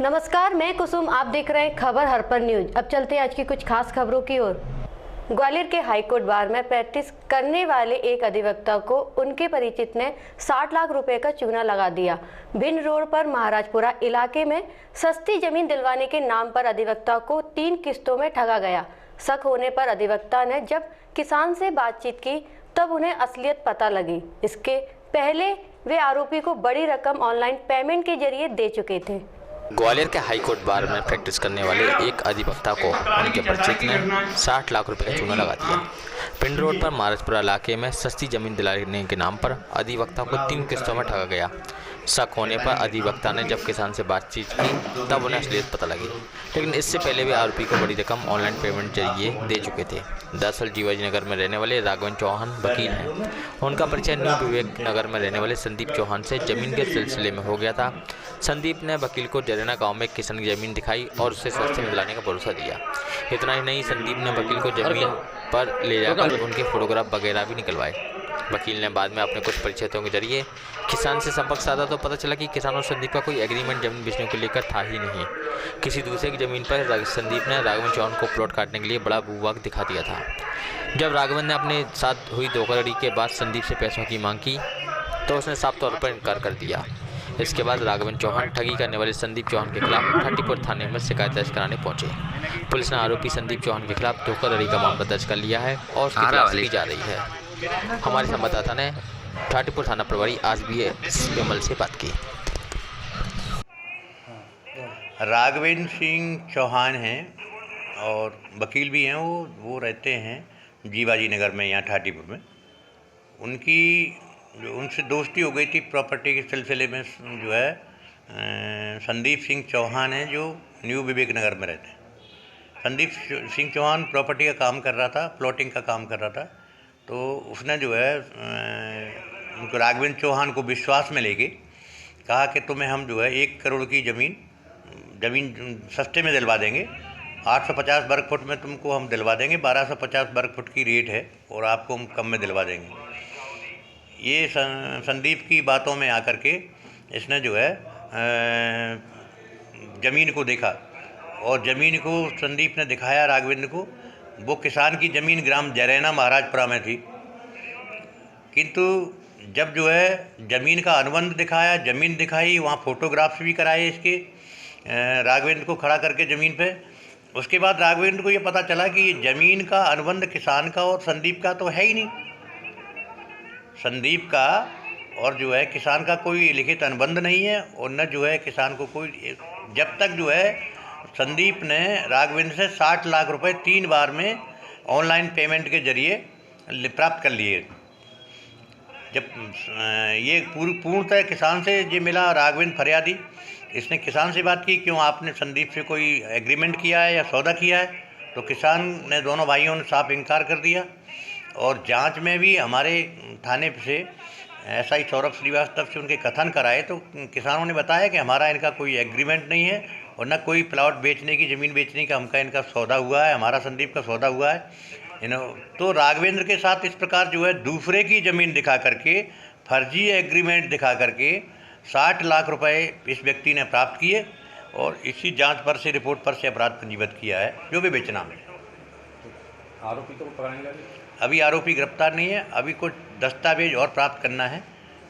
नमस्कार, मैं कुसुम। आप देख रहे हैं खबर हरपर न्यूज। अब चलते हैं आज की कुछ खास खबरों की ओर। ग्वालियर के हाईकोर्ट बार में प्रैक्टिस करने वाले एक अधिवक्ता को उनके परिचित ने 60 लाख रुपए का चूना लगा दिया। भिंड रोड पर महाराजपुरा इलाके में सस्ती जमीन दिलवाने के नाम पर अधिवक्ता को 3 किस्तों में ठगा गया। शक होने पर अधिवक्ता ने जब किसान से बातचीत की तब उन्हें असलियत पता लगी। इसके पहले वे आरोपी को बड़ी रकम ऑनलाइन पेमेंट के जरिए दे चुके थे। ग्वालियर के हाईकोर्ट बार में प्रैक्टिस करने वाले एक अधिवक्ता को उनके परिचित ने 60 लाख रुपए का चूना लगा दिया। पिंड रोड पर महाराजपुरा इलाके में सस्ती जमीन दिलाने के नाम पर अधिवक्ता को 3 किस्तों में ठगा गया। शक होने पर अधिवक्ता ने जब किसान से बातचीत की तब उन्हें असलियत पता लगी, लेकिन इससे पहले वे आरोपी को बड़ी रकम ऑनलाइन पेमेंट जरिए दे चुके थे। दरअसल जीवाजी नगर में रहने वाले राघवन चौहान वकील हैं। उनका परिचय न्यू विवेक नगर में रहने वाले संदीप चौहान से जमीन के सिलसिले में हो गया था। संदीप ने वकील को जरेना गांव में किसान की जमीन दिखाई और उसे सस्ते में दिलाने का भरोसा दिया। इतना ही नहीं, संदीप ने वकील को जमीन पर ले जाकर उनके फोटोग्राफ वगैरह भी निकलवाए। वकील ने बाद में अपने कुछ परिचितों के जरिए किसान से संपर्क साधा तो पता चला कि किसान और संदीप का कोई एग्रीमेंट जमीन बेचने को लेकर था ही नहीं। किसी दूसरे की जमीन पर संदीप ने राघवन चौहान को प्लॉट काटने के लिए बड़ा भूवाक दिखा दिया था। जब राघवन ने अपने साथ हुई धोखाधड़ी के बाद संदीप से पैसों की मांग की तो उसने साफ तौर पर इनकार कर दिया। इसके बाद राघवन चौहान ठगी करने वाले संदीप चौहान के खिलाफ थाटीपुर थाने में शिकायत दर्ज कराने पहुंचे। पुलिस ने आरोपी संदीप चौहान के खिलाफ धोखाधड़ी का मामला दर्ज कर लिया है और उसकी तलाश की जा रही है। हमारे संवाददाता ने थाटीपुर थाना प्रभारी आसबीएस विमल से बात की। राघवेंद्र सिंह चौहान हैं और वकील भी हैं। वो रहते हैं जीवाजी नगर में, यहाँ थाटीपुर में। उनसे दोस्ती हो गई थी प्रॉपर्टी के सिलसिले में। जो है संदीप सिंह चौहान हैं जो न्यू विवेक नगर में रहते हैं। संदीप सिंह चौहान प्रॉपर्टी का काम कर रहा था, प्लॉटिंग का काम कर रहा था। तो उसने जो है उनको राघवेंद्र चौहान को विश्वास में लेके कहा कि तुम्हें हम जो है 1 करोड़ की ज़मीन सस्ते में दिलवा देंगे। 850 वर्ग फुट में तुमको हम दिलवा देंगे। 1250 वर्ग फुट की रेट है और आपको हम कम में दिलवा देंगे। ये संदीप की बातों में आकर के इसने जो है ज़मीन को देखा और ज़मीन को संदीप ने दिखाया राघवेंद्र को। वो किसान की ज़मीन ग्राम जरेना महाराजपुरा में थी, किंतु जब जो है ज़मीन का अनुबंध दिखाया, ज़मीन दिखाई, वहाँ फ़ोटोग्राफ्स भी कराए इसके राघवेंद्र को खड़ा करके ज़मीन पे। उसके बाद राघवेंद्र को ये पता चला कि ये ज़मीन का अनुबंध किसान का और संदीप का तो है ही नहीं। संदीप का और जो है किसान का कोई लिखित अनुबंध नहीं है और न जो है किसान को कोई। जब तक जो है संदीप ने राघवेंद्र से 60 लाख रुपए 3 बार में ऑनलाइन पेमेंट के जरिए प्राप्त कर लिए। जब ये पूर्णतः किसान से ये मिला, राघवेंद्र फरियादी, इसने किसान से बात की, क्यों आपने संदीप से कोई एग्रीमेंट किया है या सौदा किया है? तो किसान ने, दोनों भाइयों ने साफ इनकार कर दिया। और जांच में भी हमारे थाने से SI सौरभ श्रीवास्तव से उनके कथन कराए तो किसानों ने बताया कि हमारा इनका कोई एग्रीमेंट नहीं है और न कोई प्लॉट बेचने की, ज़मीन बेचने का हमका इनका सौदा हुआ है, हमारा संदीप का सौदा हुआ है। तो राघवेंद्र के साथ इस प्रकार जो है दूसरे की ज़मीन दिखा करके, फर्जी एग्रीमेंट दिखा करके 60 लाख रुपए इस व्यक्ति ने प्राप्त किए और इसी जांच पर से, रिपोर्ट पर से अपराध पंजीबद्ध किया है, जो भी बेचना है। आरोपी को पकड़ेंगे? अभी आरोपी गिरफ्तार नहीं है। अभी कुछ दस्तावेज और प्राप्त करना है।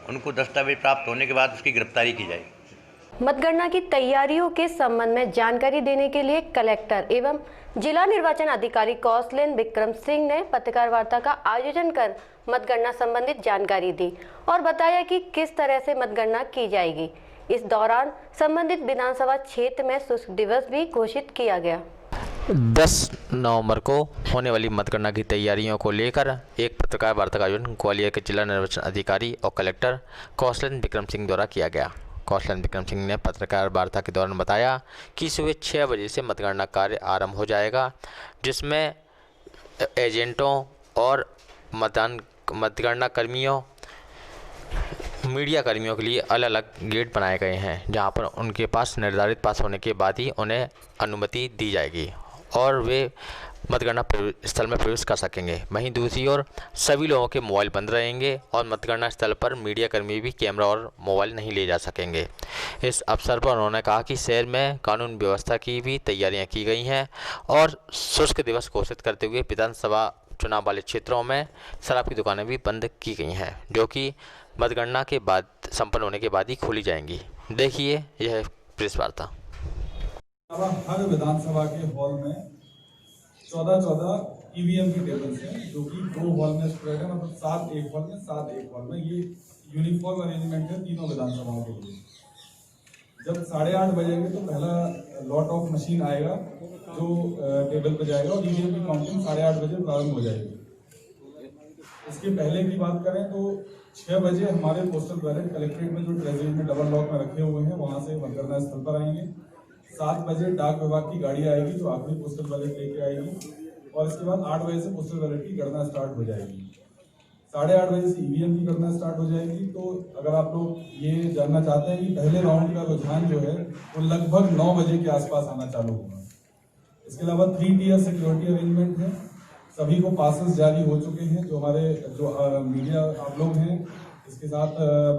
उनको दस्तावेज प्राप्त होने के बाद उसकी गिरफ्तारी की जाएगी। मतगणना की तैयारियों के संबंध में जानकारी देने के लिए कलेक्टर एवं जिला निर्वाचन अधिकारी कौशलेंद्र विक्रम सिंह ने पत्रकार वार्ता का आयोजन कर मतगणना संबंधित जानकारी दी और बताया कि किस तरह से मतगणना की जाएगी। इस दौरान संबंधित विधानसभा क्षेत्र में शुष्क दिवस भी घोषित किया गया। 10 नवंबर को होने वाली मतगणना की तैयारियों को लेकर एक पत्रकार वार्ता का आयोजन ग्वालियर के जिला निर्वाचन अधिकारी और कलेक्टर कौशलेंद्र विक्रम सिंह द्वारा किया गया। कौशलेंद्र विक्रम सिंह ने पत्रकार वार्ता के दौरान बताया कि सुबह 6 बजे से मतगणना कार्य आरंभ हो जाएगा, जिसमें एजेंटों और मतगणना कर्मियों, मीडिया कर्मियों के लिए अलग अलग गेट बनाए गए हैं, जहां पर उनके पास निर्धारित पास होने के बाद ही उन्हें अनुमति दी जाएगी और वे मतगणना स्थल में प्रवेश कर सकेंगे। वहीं दूसरी ओर सभी लोगों के मोबाइल बंद रहेंगे और मतगणना स्थल पर मीडिया कर्मी भी कैमरा और मोबाइल नहीं ले जा सकेंगे। इस अवसर पर उन्होंने कहा कि शहर में कानून व्यवस्था की भी तैयारियां की गई हैं और शुष्क दिवस घोषित करते हुए विधानसभा चुनाव वाले क्षेत्रों में शराब की दुकानें भी बंद की गई हैं, जो कि मतगणना के बाद संपन्न होने के बाद ही खोली जाएंगी। देखिए यह प्रेस वार्ता। हर विधानसभा के हॉल में 14 ईवीएम की टेबल्स हैं, जो कि 2 हॉल में स्प्रेड है, मतलब 7 एक हॉल में 7 एक हॉल में। ये यूनिफॉर्म अरेंजमेंट है तीनों विधानसभाओं के लिए। जब 8:30 बजेंगे तो पहला लॉट ऑफ मशीन आएगा जो टेबल पर जाएगा और ईवीएम की काउंटिंग 8:30 बजे प्रारंभ हो जाएगी। इसके पहले की बात करें तो 6 बजे हमारे पोस्टल बैलेट कलेक्ट्रेट में जो ट्रेजरी में डबल लॉक में रखे हुए हैं वहां से मतगणना स्थल पर आएंगे। 7 बजे डाक विभाग की गाड़ी आएगी जो आखिरी पोस्टल बैलेट लेके आएगी और इसके बाद 8 बजे से पोस्टल बैलेट की गणना स्टार्ट हो जाएगी। 8:30 बजे से ईवीएम की गणना स्टार्ट हो जाएगी। तो अगर आप लोग ये जानना चाहते हैं कि पहले राउंड का रुझान जो है वो लगभग 9 बजे के आसपास आना चालू होगा। इसके अलावा 3 टियर सिक्योरिटी अरेंजमेंट है। सभी को पासेस जारी हो चुके हैं। जो हमारे मीडिया आप लोग हैं, इसके साथ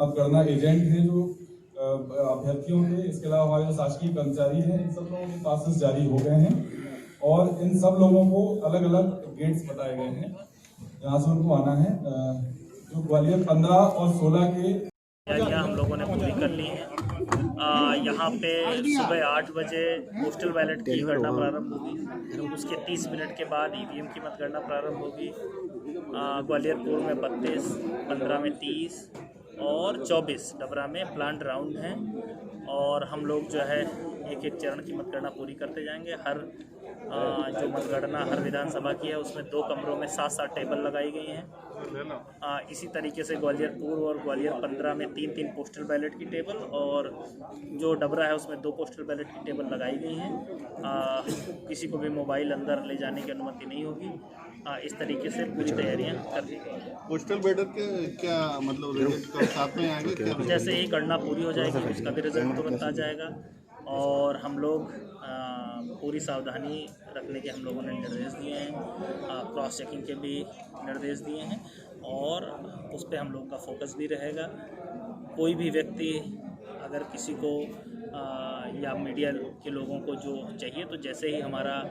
मतगणना एजेंट हैं जो अभ्यर्थियों के, इसके अलावा हमारे जो शासकीय कर्मचारी हैं, इन सब लोगों के पासेस जारी हो गए हैं और इन सब लोगों को अलग अलग गेट्स बताए गए हैं जहाँ से उनको आना है। जो ग्वालियर 15 और 16 के तैयारियां हम लोगों ने पूरी कर ली हैं। यहाँ पे सुबह 8 बजे पोस्टल बैलेट की गणना प्रारंभ होगी। उसके 30 मिनट के बाद ईवीएम की मतगणना प्रारंभ होगी। ग्वालियर पूर्व में 32, 15 में 30 और 24 डबरा में प्लांट राउंड हैं और हम लोग जो है एक एक चरण की मतगणना पूरी करते जाएंगे। हर जो मतगणना हर विधानसभा की है उसमें 2 कमरों में 7-7 टेबल लगाई गई हैं। इसी तरीके से ग्वालियर पूर्व और ग्वालियर 15 में 3-3 पोस्टल बैलेट की टेबल और जो डबरा है उसमें 2 पोस्टल बैलेट की टेबल लगाई गई हैं। किसी को भी मोबाइल अंदर ले जाने की अनुमति नहीं होगी। इस तरीके से पूरी तैयारियां कर दी गई हैं। पोस्टल बैलेट के क्या मतलब रिजल्ट साथ में आएंगे क्या? जैसे ही गणना पूरी हो जाएगी उसका भी रिजल्ट तुरंत आ जाएगा और हम लोग पूरी सावधानी रखने के हम लोगों ने निर्देश दिए हैं। क्रॉस चेकिंग के भी निर्देश दिए हैं और उस पर हम लोग का फोकस भी रहेगा। कोई भी व्यक्ति अगर किसी को या मीडिया के लोगों को जो चाहिए तो जैसे ही हमारा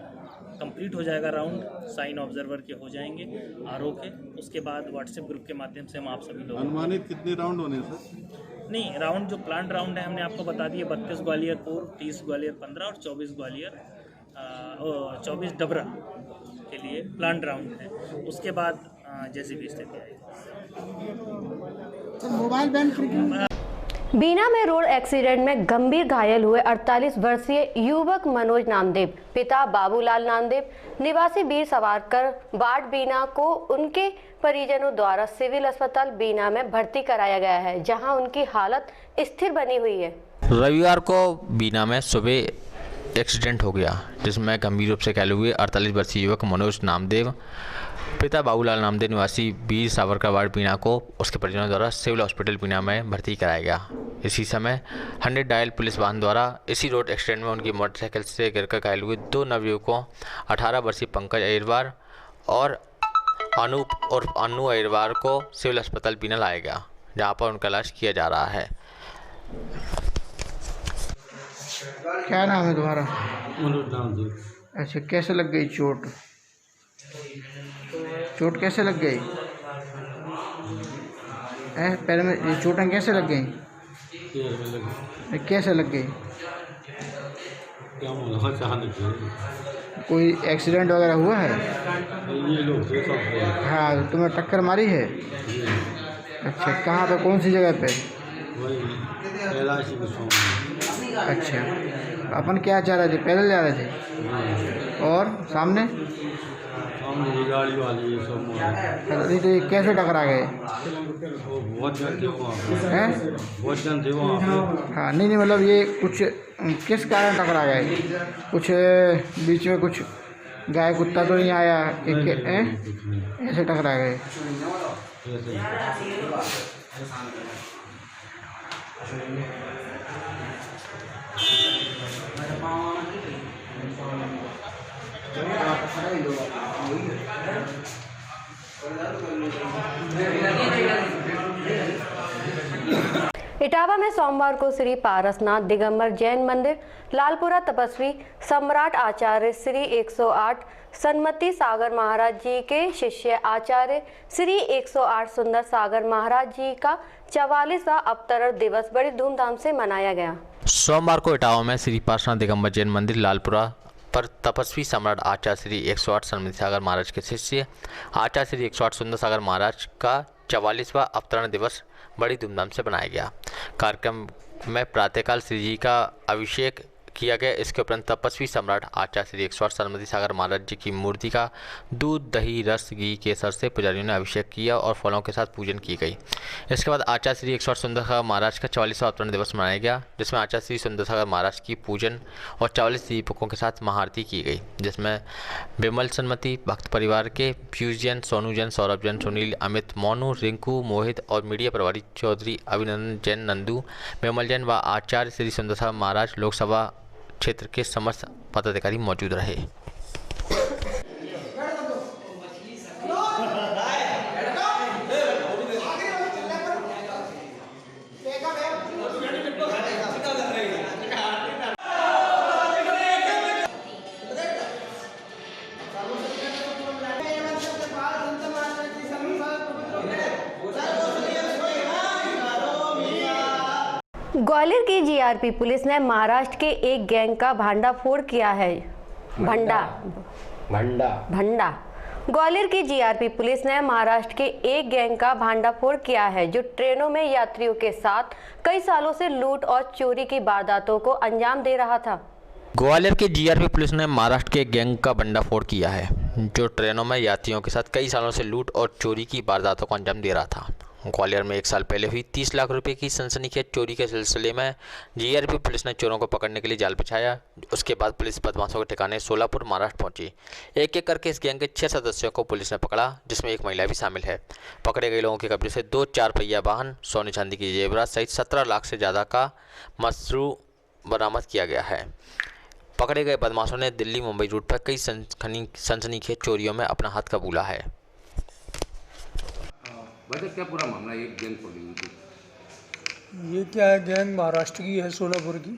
कंप्लीट हो जाएगा राउंड, साइन ऑब्जर्वर के हो जाएंगे आरओ के, उसके बाद व्हाट्सएप ग्रुप के माध्यम से हम आप सभी लोग अनुमानित कितने राउंड होने सर? नहीं, राउंड जो प्लांट राउंड है हमने आपको बता दिए 32 ग्वालियर पूर्व, 30 ग्वालियर 15 और 24 डबरा के लिए प्लांट राउंड है। उसके बाद जैसी भी स्थिति आएगी। बीना में रोड एक्सीडेंट में गंभीर घायल हुए 48 वर्षीय युवक मनोज नामदेव, पिता बाबूलाल नामदेव, निवासी वीर सावरकर वार्ड बीना को उनके परिजनों द्वारा सिविल अस्पताल बीना में भर्ती कराया गया है, जहां उनकी हालत स्थिर बनी हुई है। रविवार को बीना में सुबह एक्सीडेंट हो गया जिसमें गंभीर रूप से घायल हुए 48 वर्षीय युवक मनोज नामदेव, पिता बाबूलाल नामदेव, निवासी वीर सावरकर वार्ड बीना को उसके परिजनों द्वारा सिविल हॉस्पिटल बीना में भर्ती कराया गया। इसी समय 100 डायल पुलिस वाहन द्वारा इसी रोड एक्सीडेंट में उनकी मोटरसाइकिल से गिरकर घायल हुए 2 नवयुवकों 18 वर्षीय पंकज अहिरवार और अनूप और अनु अहिरवार को सिविल अस्पताल बीना लाया गया, जहां पर उनका इलाज किया जा रहा है। क्या नाम है तुम्हारा? मनोज नामदेव। अच्छा, कैसे लग गई चोट? चोट कैसे लग गई? पैर में ये चोटें कैसे लग गई? कैसे लग गई? कोई एक्सीडेंट वगैरह हुआ है? ये लोग हाँ, तुम्हें टक्कर मारी है? अच्छा, कहाँ पे, कौन सी जगह पे? अच्छा, अपन क्या चाह रहे थे? पैदल जा रहे थे और सामने गाड़ी वाली ये सब नहीं तो ये कैसे टकरा गए? बहुत जन थे वहाँ। हाँ, नहीं मतलब ये कुछ किस कारण टकरा गए? कुछ बीच में कुछ गाय कुत्ता तो नहीं आया? ऐसे टकरा गए? इटावा में सोमवार को श्री पारसनाथ दिगंबर जैन मंदिर लालपुरा तपस्वी सम्राट आचार्य श्री 108 सन्मति सागर महाराज जी के शिष्य आचार्य श्री 108 सुंदर सागर महाराज जी का 44वां अवतरण दिवस बड़ी धूमधाम से मनाया गया। सोमवार को इटावा में श्री पारसनाथ दिगंबर जैन मंदिर लालपुरा पर तपस्वी सम्राट आचार्य श्री 108 सन्मति सागर महाराज के शिष्य आचार्य श्री 108 सुंदर सागर महाराज का 44वां अवतरण दिवस बड़ी धूमधाम से बनाया गया। कार्यक्रम में प्रातःकाल श्री जी का अभिषेक किया गया। इसके उपरांत तपस्वी सम्राट आचार्य श्री 108 सन्मति सागर महाराज जी की मूर्ति का दूध दही रस घी केसर से पुजारियों ने अभिषेक किया और फलों के साथ पूजन की गई। इसके बाद आचार्य श्री 108 सुंदर सागर महाराज का 44वां अवतरण दिवस मनाया गया, जिसमें आचार्य श्री सुंदर सागर महाराज की पूजन और 44 दीपकों के साथ महाआरती की गई, जिसमें विमल सन्मति भक्त परिवार के पीयूष जैन, सोनू जैन, सौरभ जैन, सुनील, अमित, मोनू, रिंकू, मोहित और मीडिया प्रभारी चौधरी अभिनंदन जैन, नंदू, विमल जैन व आचार्य श्री सुंदर सागर महाराज लोकसभा क्षेत्र के समस्त पदाधिकारी मौजूद रहे। ग्वालियर की जीआरपी पुलिस ने महाराष्ट्र के एक गैंग का भांडाफोड़ किया है। भंडा ग्वालियर की जीआरपी पुलिस ने महाराष्ट्र के एक गैंग का भांडाफोड़ किया है, जो ट्रेनों में यात्रियों के साथ कई सालों से लूट और चोरी की वारदातों को अंजाम दे रहा था। ग्वालियर की जीआरपी पुलिस ने महाराष्ट्र के गैंग का भंडाफोड़ किया है, जो ट्रेनों में यात्रियों के साथ कई सालों से लूट और चोरी की वारदातों को अंजाम दे रहा था। ग्वालियर में 1 साल पहले हुई 30 लाख रुपए की सनसनीखेज चोरी के सिलसिले में जीआरपी पुलिस ने चोरों को पकड़ने के लिए जाल बिछाया। उसके बाद पुलिस बदमाशों के ठिकाने सोलापुर महाराष्ट्र पहुंची। एक एक करके इस गैंग के 6 सदस्यों को पुलिस ने पकड़ा, जिसमें एक महिला भी शामिल है। पकड़े गए लोगों के कब्जे से 2 4 पहिया वाहन, सोने चांदी की जेवरात सहित 17 लाख से ज़्यादा का मसरू बरामद किया गया है। पकड़े गए बदमाशों ने दिल्ली मुंबई रूट पर कई सनसनीखेज चोरियों में अपना हाथ कबूला है। वैसे क्या पूरा मामला ये गैंग फोड़ने ये क्या है, गैंग महाराष्ट्र की है, सोलापुर की।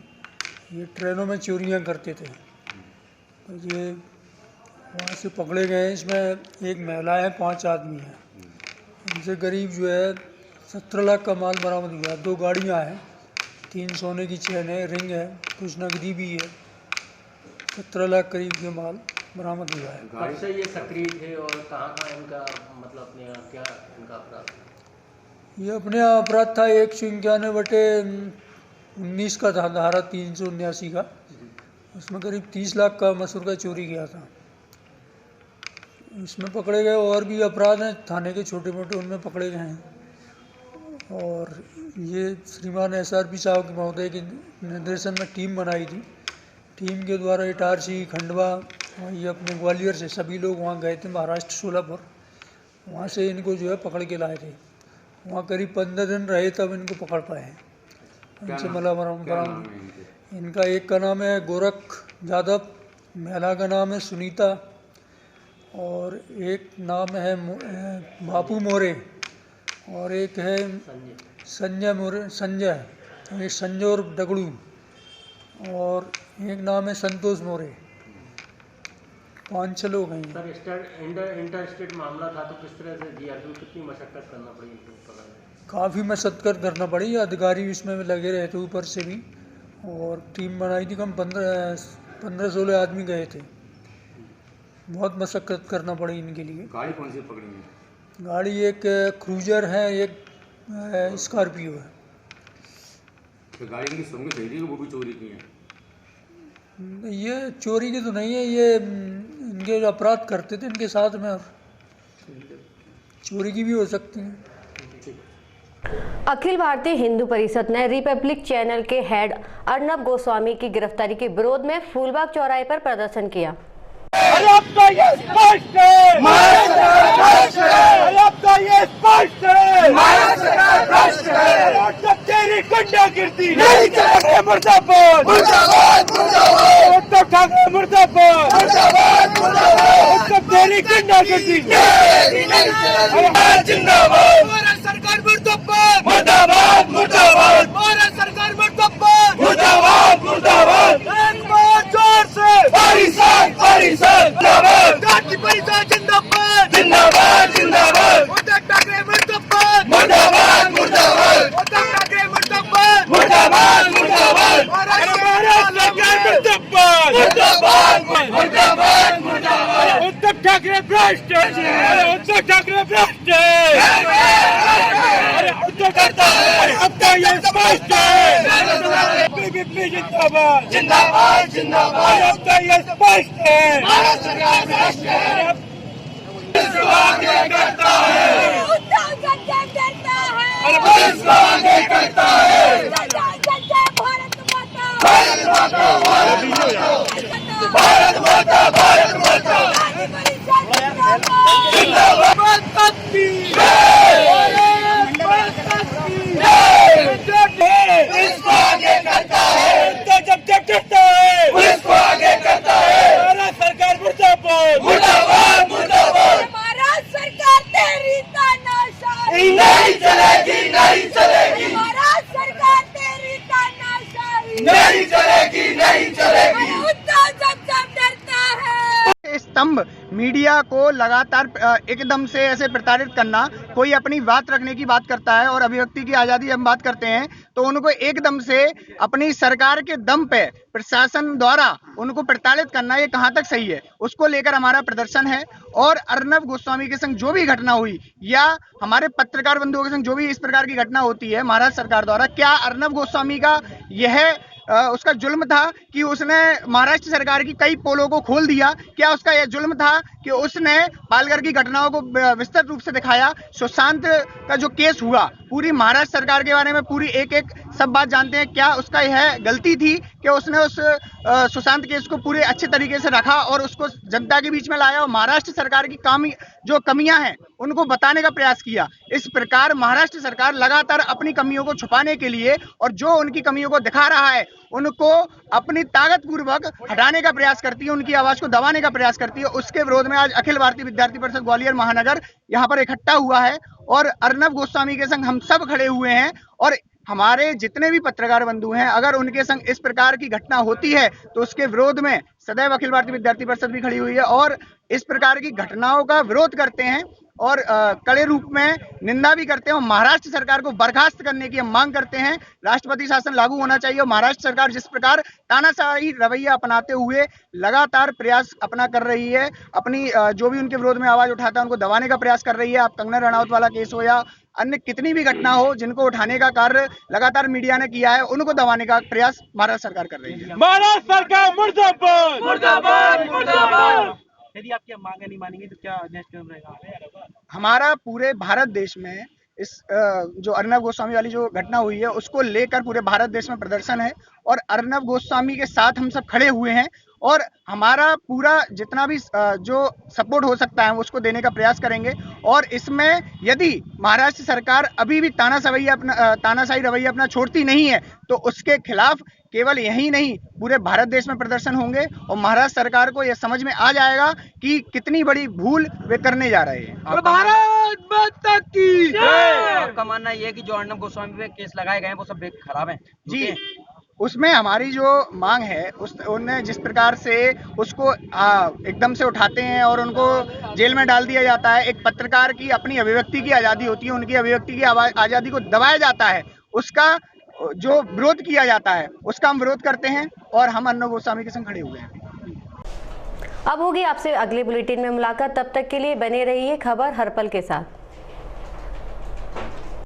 ये ट्रेनों में चोरियां करते थे, तो ये वहाँ से पकड़े गए हैं। इसमें एक महिला है, 5 आदमी हैं। इनसे करीब जो है 17 लाख का माल बरामद हुआ है। 2 गाड़ियाँ हैं, 3 सोने की चेन है, रिंग है, कुछ नकदी भी है। 17 लाख करीब के माल बरामद हुआ है। कब से ये सक्रिय थे और कहाँ इनका मतलब अपने यहाँ क्या इनका अपराध? ये अपने यहाँ अपराध था 191/19 का था, धारा 379 का। उसमें करीब 30 लाख का मसूर का चोरी किया था। इसमें पकड़े गए और भी अपराध हैं थाने के छोटे मोटे, उनमें पकड़े गए हैं। और ये श्रीमान SRP साहब के महोदय के निर्देशन में टीम बनाई थी। टीम के द्वारा इटारसी, खंडवा, ये अपने ग्वालियर से सभी लोग वहाँ गए थे, महाराष्ट्र सोलापुर। वहाँ से इनको जो है पकड़ के लाए थे। वहाँ करीब 15 दिन रहे, तब इनको पकड़ पाए हैं। इनसे मला बरामद। इनका एक का नाम है गोरख यादव, महिला का नाम है सुनीता, और एक नाम है बापू मोरे, और एक है संजय मोरे, संजय और डगड़ू, और एक नाम है संतोष मोरे। 5-6 लोग हैं। सर, इंटर स्टेट मामला था, तो किस तरह से जीआरपी कितनी मशक्कत करना पड़ी? काफ़ी मशक्कत करना पड़ी। अधिकारी इसमें लगे रहे थे ऊपर से भी, और टीम बनाई थी। कम 15-16 आदमी गए थे। बहुत मशक्कत करना पड़ी इनके लिए। गाड़ी कौन सी पकड़ी है? गाड़ी एक क्रूजर है, एक स्कॉर्पियो है। तो गाड़ी की समझ सही थी, वो भी चोरी की है? ये चोरी की तो नहीं है, ये इनके अपराध करते थे इनके साथ में, और चोरी की भी हो सकती है। अखिल भारतीय हिंदू परिषद ने रिपब्लिक चैनल के हेड अर्नब गोस्वामी की गिरफ्तारी के विरोध में फूलबाग चौराहे पर प्रदर्शन किया। ठाकरे मुर्दाबाद मुर्दाबाद मुर्दाबाद उत्तम तेरी गुंडागर्दी जिंदाबाद भारत सरकार मुर्दाबाद मुर्दाबाद मुर्दाबाद भारत सरकार मुर्दाबाद मुर्दाबाद मुर्दाबाद एक बार जोर से परिषद जिंदाबाद जाति परिषद जिंदाबाद जिंदाबाद जिंदाबाद उद्धव ठाकरे मुर्दाबाद मुर्दाबाद मुर्दाबाद उद्धव ठाकरे मुर्दाबाद मुर्दाबाद मुर्दाबाद भारत सरकार मुर्दाबाद मुर्दाबाद मुर्दाबाद मुर्दाबाद उद्धव ठाकरे भ्रष्ट उद्धव ठाकरे भ्रष्ट अरे उद्धव ठाकरे अब तो ये स्पष्ट है बीजेपी जिंदाबाद जिंदाबाद जिंदाबाद अब तो ये स्पष्ट है भारत सरकार भ्रष्ट है आगे करता है उद्धव ठाकरे डरता है अरे पुलिस आगे करता है भारत माता भारत माता भारत माता भारत माता जिंदाबाद शक्ति पुलिस को आगे करता है जब करता है पुलिस को आगे करता है भारत सरकार मुर्दाबाद मुर्दाबाद मुर्दाबाद महाराज सरकार तेरी तानाशाही नहीं चलेगी नहीं चलेगी महाराज सरकार तेरी तानाशाही नहीं चलेगी नहीं चलेगी उद्धव जब डरता है। स्तंभ मीडिया को लगातार एकदम से ऐसे प्रताड़ित करना, कोई अपनी बात रखने की बात करता है और अभिव्यक्ति की आज़ादी हम बात करते हैं तो उनको एकदम से अपनी सरकार के दम पे प्रशासन द्वारा उनको प्रताड़ित करना, ये कहाँ तक सही है? उसको लेकर हमारा प्रदर्शन है। और अर्नब गोस्वामी के संग जो भी घटना हुई या हमारे पत्रकार बंधुओं के संग जो भी इस प्रकार की घटना होती है महाराष्ट्र सरकार द्वारा, क्या अर्नब गोस्वामी का यह उसका जुल्म था कि उसने महाराष्ट्र सरकार की कई पोलों को खोल दिया? क्या उसका यह जुल्म था कि उसने पालघर की घटनाओं को विस्तृत रूप से दिखाया? सुशांत का जो केस हुआ, पूरी महाराष्ट्र सरकार के बारे में पूरी एक एक सब बात जानते हैं। क्या उसका यह गलती थी कि उसने उस सुशांत केस को पूरे अच्छे तरीके से रखा और उसको जनता के बीच में लाया और महाराष्ट्र सरकार की जो कमियां हैं उनको बताने का प्रयास किया? इस प्रकार महाराष्ट्र सरकार लगातार अपनी कमियों को छुपाने के लिए और जो उनकी कमियों को दिखा रहा है उनको अपनी ताकत पूर्वक हटाने का प्रयास करती है, उनकी आवाज को दबाने का प्रयास करती है। उसके विरोध में आज अखिल भारतीय विद्यार्थी परिषद ग्वालियर महानगर यहाँ पर इकट्ठा हुआ है और अर्नब गोस्वामी के संग हम सब खड़े हुए हैं। और हमारे जितने भी पत्रकार बंधु हैं, अगर उनके संग इस प्रकार की घटना होती है तो उसके विरोध में सदैव अखिल भारतीय विद्यार्थी परिषद भी खड़ी हुई है और इस प्रकार की घटनाओं का विरोध करते हैं और कड़े रूप में निंदा भी करते हैं और महाराष्ट्र सरकार को बर्खास्त करने की हम मांग करते हैं। राष्ट्रपति शासन लागू होना चाहिए और महाराष्ट्र सरकार जिस प्रकार तानाशाही रवैया अपनाते हुए लगातार प्रयास अपना कर रही है, अपनी जो भी उनके विरोध में आवाज उठाता है उनको दबाने का प्रयास कर रही है। आप कंगना रनौत वाला केस हो या अन्य कितनी भी घटना हो, जिनको उठाने का कार्य लगातार मीडिया ने किया है, उनको दबाने का प्रयास महाराष्ट्र सरकार कर रही है। महाराष्ट्र सरकार मुर्दाबाद मुर्दाबाद मुर्दाबाद। यदि आपकी मांगे नहीं मानेंगे तो क्या नेक्स्ट कदम रहेगा? हमारा पूरे भारत देश में इस जो अर्नब गोस्वामी वाली जो घटना हुई है उसको लेकर पूरे भारत देश में प्रदर्शन है और अर्नब गोस्वामी के साथ हम सब खड़े हुए हैं और हमारा पूरा जितना भी जो सपोर्ट हो सकता है उसको देने का प्रयास करेंगे। और इसमें यदि महाराष्ट्र सरकार अभी भी तानाशाही रवैया अपना छोड़ती नहीं है तो उसके खिलाफ केवल यही नहीं पूरे भारत देश में प्रदर्शन होंगे और महाराष्ट्र सरकार को यह समझ में आ जाएगा कि कितनी बड़ी भूल वे करने जा रहे हैं। भारत माता की जय। आपका मानना यह है कि जो अर्नब गोस्वामी पे केस लगाए गए हैं वो सब खराब हैं? जी, उसमें हमारी जो मांग है उन्हें जिस प्रकार से उसको एकदम से उठाते हैं और उनको जेल में डाल दिया जाता है। एक पत्रकार की अपनी अभिव्यक्ति की आज़ादी होती है, उनकी अभिव्यक्ति की आज़ादी को दबाया जाता है, उसका जो विरोध किया जाता है उसका हम विरोध करते हैं और हम अर्नब गोस्वामी के संग खड़े हुए हैं। अब होगी आपसे अगले बुलेटिन में मुलाकात, तब तक के लिए बने रहिए खबर हर पल के साथ।